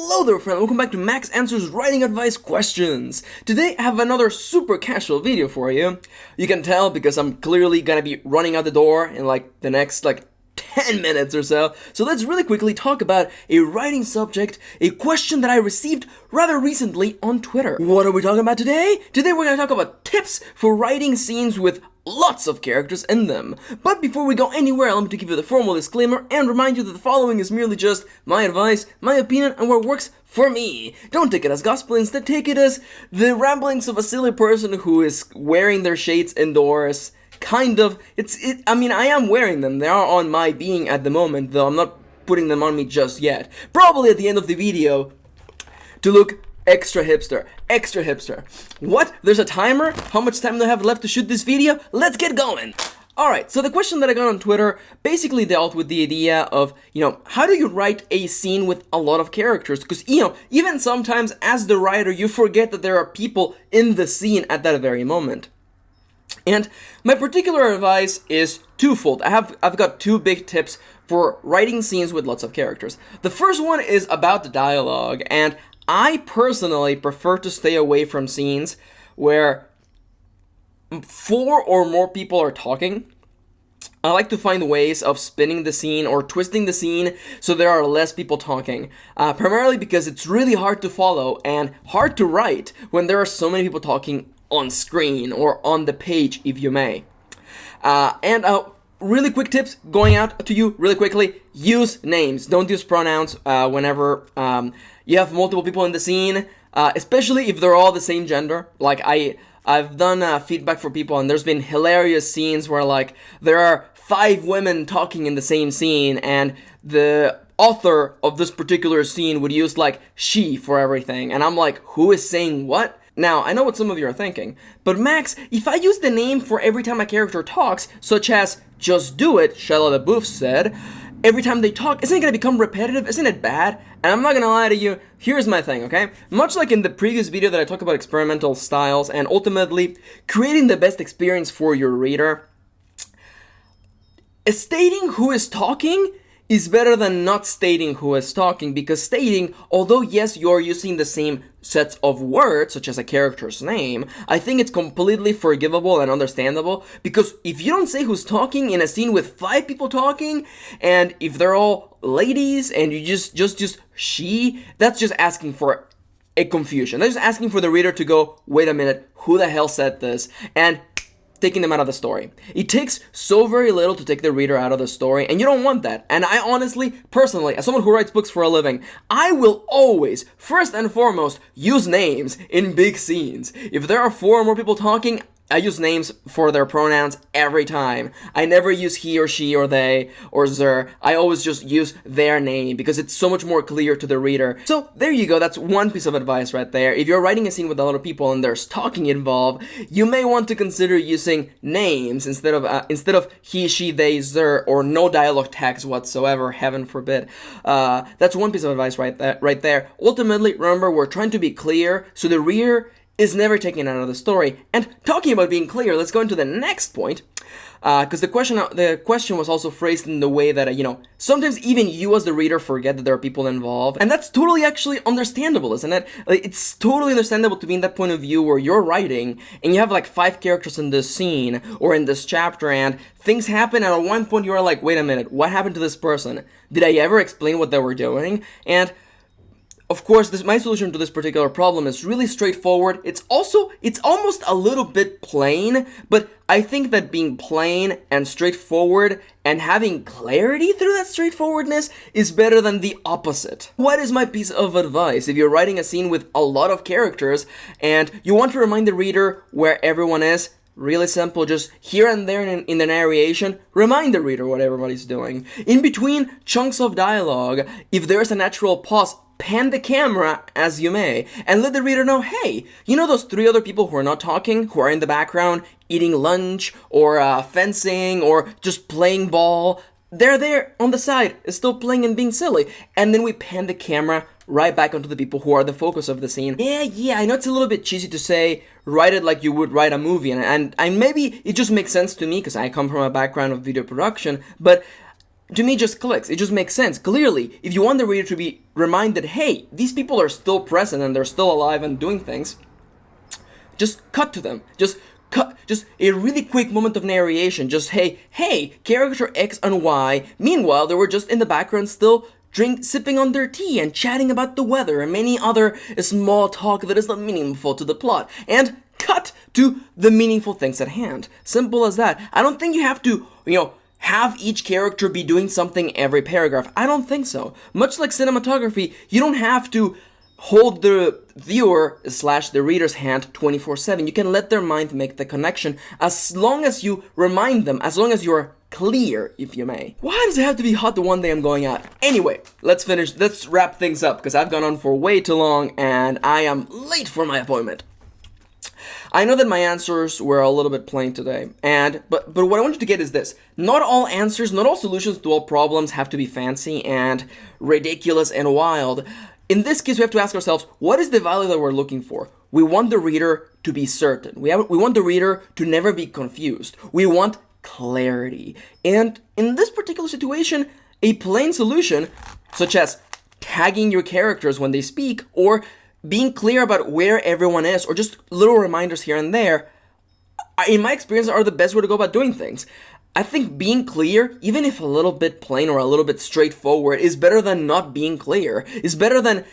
Hello there friend, welcome back to Max Answers Writing Advice Questions. Today I have another super casual video for you. You can tell because I'm clearly gonna be running out the door in like the next 10 minutes or so. So let's really quickly talk about a writing subject, a question that I received rather recently on Twitter. What are we talking about today? Today we're gonna talk about tips for writing scenes with lots of characters in them. But before we go anywhere, allow me to give you the formal disclaimer and remind you that the following is merely just my advice, my opinion, and what works for me. Don't take it as gospel, instead take it as the ramblings of a silly person who is wearing their shades indoors. Kind of. I mean, I am wearing them. They are on my being at the moment, though I'm not putting them on me just yet. Probably at the end of the video to look extra hipster. Extra hipster. What? There's a timer? How much time do I have left to shoot this video? Let's get going! Alright, so the question that I got on Twitter basically dealt with the idea of, how do you write a scene with a lot of characters? Because, even sometimes as the writer, you forget that there are people in the scene at that very moment. And my particular advice is twofold. I've got two big tips for writing scenes with lots of characters. The first one is about the dialogue, and I personally prefer to stay away from scenes where 4 or more people are talking. I like to find ways of spinning the scene or twisting the scene so there are less people talking. Primarily because it's really hard to follow and hard to write when there are so many people talking on screen or on the page, if you may. Really quick tips going out to you really quickly. Use names. Don't use pronouns whenever you have multiple people in the scene, especially if they're all the same gender. Like I've done feedback for people, and there's been hilarious scenes where there are 5 women talking in the same scene, and the author of this particular scene would use she for everything, and I'm like, who is saying what? Now, I know what some of you are thinking, but Max, if I use the name for every time a character talks, such as Just Do It, Shia LaBeouf said, every time they talk, isn't it going to become repetitive? Isn't it bad? And I'm not going to lie to you, here's my thing, okay? Much like in the previous video that I talked about experimental styles and ultimately creating the best experience for your reader, stating who is talking is better than not stating who is talking, because stating, although yes, you're using the same sets of words, such as a character's name, I think it's completely forgivable and understandable, because if you don't say who's talking in a scene with 5 people talking, and if they're all ladies, and you just she, that's just asking for a confusion. That's just asking for the reader to go, wait a minute, who the hell said this? And taking them out of the story. It takes so very little to take the reader out of the story, and you don't want that. And I honestly, personally, as someone who writes books for a living, I will always, first and foremost, use names in big scenes. If there are 4 or more people talking, I use names for their pronouns every time. I never use he or she or they or zer. I always just use their name because it's so much more clear to the reader. So there you go, that's one piece of advice right there. If you're writing a scene with a lot of people and there's talking involved, you may want to consider using names instead of he, she, they, zer, or no dialogue tags whatsoever, heaven forbid. That's one piece of advice right there. Ultimately, remember, we're trying to be clear so the reader is never taken out of the story. And talking about being clear, let's go into the next point, because the question was also phrased in the way that, sometimes even you as the reader forget that there are people involved, and that's totally actually understandable, isn't it? It's totally understandable to be in that point of view where you're writing, and you have 5 characters in this scene, or in this chapter, and things happen, and at one point you're like, wait a minute, what happened to this person? Did I ever explain what they were doing? And of course, my solution to this particular problem is really straightforward. It's almost a little bit plain, but I think that being plain and straightforward and having clarity through that straightforwardness is better than the opposite. What is my piece of advice? If you're writing a scene with a lot of characters and you want to remind the reader where everyone is, really simple, just here and there in the narration, remind the reader what everybody's doing. In between chunks of dialogue, if there's a natural pause, pan the camera as you may, and let the reader know, hey, those 3 other people who are not talking, who are in the background, eating lunch, or fencing, or just playing ball, they're there on the side, still playing and being silly. And then we pan the camera right back onto the people who are the focus of the scene. Yeah, I know it's a little bit cheesy to say, write it like you would write a movie, and maybe it just makes sense to me, because I come from a background of video production, but to me just clicks. It just makes sense. Clearly, if you want the reader to be reminded, hey, these people are still present and they're still alive and doing things, just cut to them. Just a really quick moment of narration. Just, hey, character X and Y, meanwhile, they were just in the background still sipping on their tea and chatting about the weather and many other small talk that is not meaningful to the plot. And cut to the meaningful things at hand. Simple as that. I don't think you have to, have each character be doing something every paragraph. I don't think so. Much like cinematography, you don't have to hold the viewer / the reader's hand 24/7. You can let their mind make the connection as long as you remind them, as long as you're clear, if you may. Why does it have to be hot the one day I'm going out? Anyway, let's wrap things up, because I've gone on for way too long and I am late for my appointment. I know that my answers were a little bit plain today, but what I want you to get is this. Not all answers, not all solutions to all problems have to be fancy and ridiculous and wild. In this case, we have to ask ourselves, what is the value that we're looking for? We want the reader to be certain. We want the reader to never be confused. We want clarity. And in this particular situation, a plain solution, such as tagging your characters when they speak, or being clear about where everyone is, or just little reminders here and there, in my experience, are the best way to go about doing things. I think being clear, even if a little bit plain or a little bit straightforward, is better than not being clear. Is better than,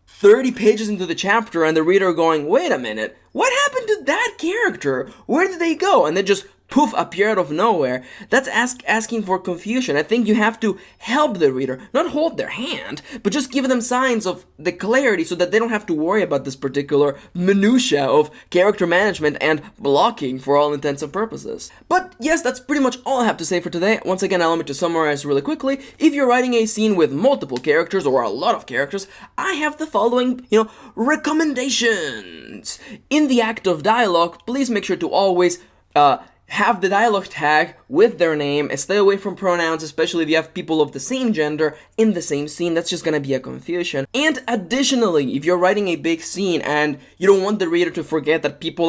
30 pages into the chapter and the reader going, wait a minute, what happened to that character? Where did they go? And then just poof, appear out of nowhere. That's asking for confusion. I think you have to help the reader, not hold their hand, but just give them signs of the clarity so that they don't have to worry about this particular minutia of character management and blocking for all intents and purposes. But yes, that's pretty much all I have to say for today. Once again, allow me to summarize really quickly. If you're writing a scene with multiple characters or a lot of characters, I have the following, recommendations. In the act of dialogue, please make sure to always have the dialogue tag with their name and stay away from pronouns, especially if you have people of the same gender in the same scene. That's just gonna be a confusion. And additionally, if you're writing a big scene and you don't want the reader to forget that people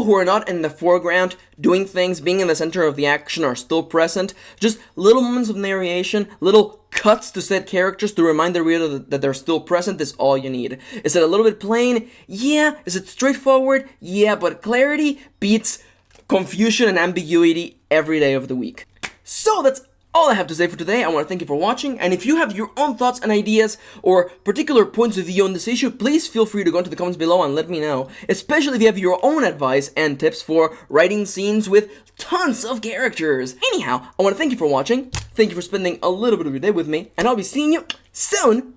who are not in the foreground doing things, being in the center of the action, are still present, just little moments of narration, little cuts to set characters to remind the reader that they're still present is all you need. Is it a little bit plain? Yeah. Is it straightforward? Yeah, but clarity beats confusion and ambiguity every day of the week. So that's all I have to say for today. I want to thank you for watching, and if you have your own thoughts and ideas or particular points of view on this issue, please feel free to go into the comments below and let me know, especially if you have your own advice and tips for writing scenes with tons of characters. Anyhow, I want to thank you for watching, thank you for spending a little bit of your day with me, and I'll be seeing you soon.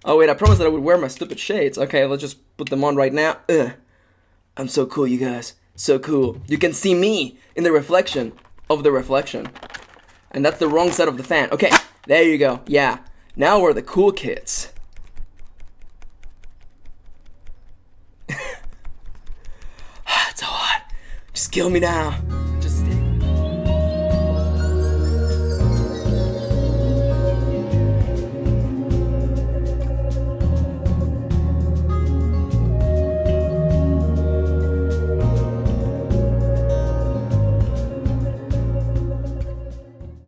Oh wait, I promised that I would wear my stupid shades. Okay, let's just put them on right now. I'm so cool, you guys. So cool. You can see me in the reflection of the reflection. And that's the wrong side of the fan. Okay, there you go. Yeah. Now we're the cool kids. It's so hot. Just kill me now.